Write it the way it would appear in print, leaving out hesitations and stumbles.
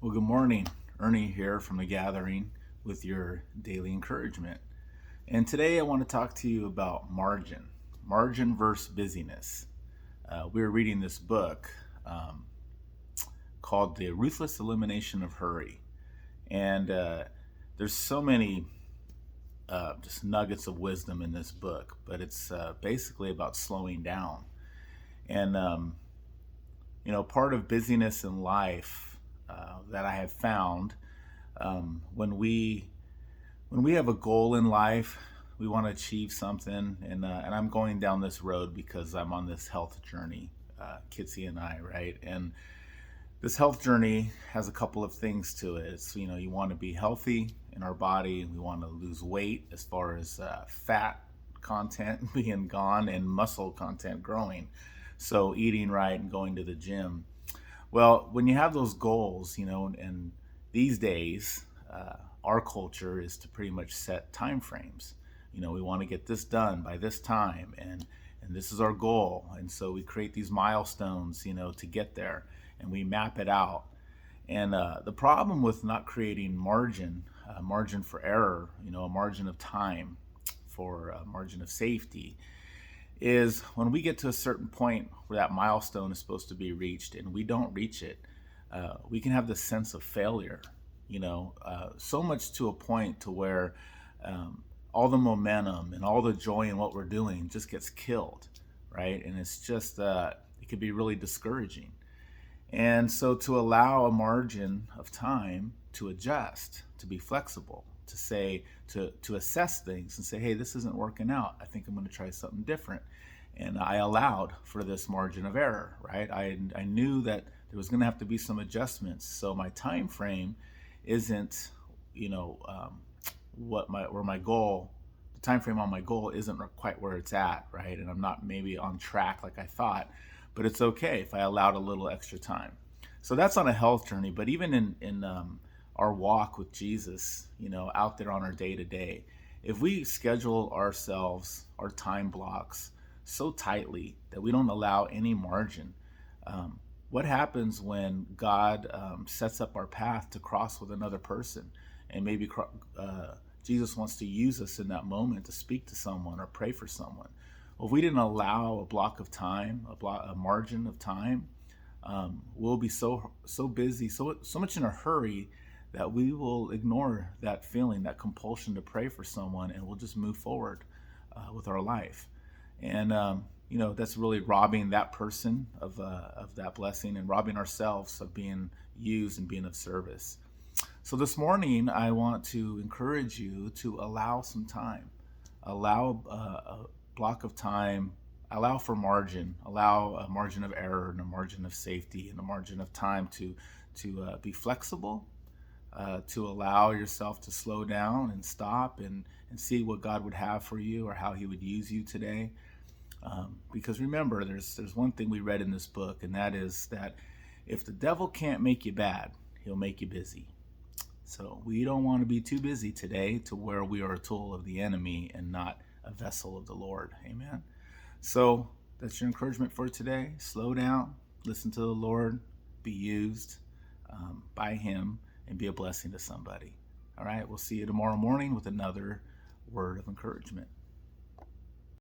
Well, good morning. Ernie here from the gathering with your daily encouragement. And today I want to talk to you about margin versus busyness. We were reading this book called The Ruthless Elimination of Hurry. And there's so many just nuggets of wisdom in this book, but it's basically about slowing down. And, part of busyness in life that I have found when we have a goal in life, we want to achieve something, and I'm going down this road because I'm on this health journey, Kitsy and I, right? And this health journey has a couple of things to it. It's, you want to be healthy in our body. We want to lose weight as far as fat content being gone and muscle content growing. So eating right and going to the gym. Well, when you have those goals, and these days, our culture is to pretty much set time frames. We want to get this done by this time, and this is our goal. And so we create these milestones, to get there, and we map it out. And the problem with not creating margin for error, a margin of time for a margin of safety, is when we get to a certain point where that milestone is supposed to be reached and we don't reach it, we can have this sense of failure, so much to a point to where all the momentum and all the joy in what we're doing just gets killed, right? And it's just, it can be really discouraging. And so to allow a margin of time to adjust, to be flexible, to say, to assess things and say, hey, this isn't working out. I think I'm going to try something different. And I allowed for this margin of error, right? I knew that there was going to have to be some adjustments. So my time frame isn't, where my goal, the time frame on my goal isn't quite where it's at, right? And I'm not maybe on track like I thought, but it's okay if I allowed a little extra time. So that's on a health journey. But even in our walk with Jesus, out there on our day to day, if we schedule ourselves, our time blocks so tightly that we don't allow any margin, what happens when God sets up our path to cross with another person, and maybe Jesus wants to use us in that moment to speak to someone or pray for someone? Well, if we didn't allow a block of time, a margin of time, we'll be so busy, so much in a hurry that we will ignore that feeling, that compulsion to pray for someone, and we'll just move forward with our life. And that's really robbing that person of that blessing, and robbing ourselves of being used and being of service. So this morning, I want to encourage you to allow some time, allow a block of time, allow for margin, allow a margin of error and a margin of safety and a margin of time to be flexible, to allow yourself to slow down and stop and see what God would have for you or how he would use you today. Because remember, there's one thing we read in this book, and that is that if the devil can't make you bad, he'll make you busy. So we don't want to be too busy today to where we are a tool of the enemy and not a vessel of the Lord. Amen. So that's your encouragement for today. Slow down, listen to the Lord, be used by him, and be a blessing to somebody. All right, we'll see you tomorrow morning with another word of encouragement.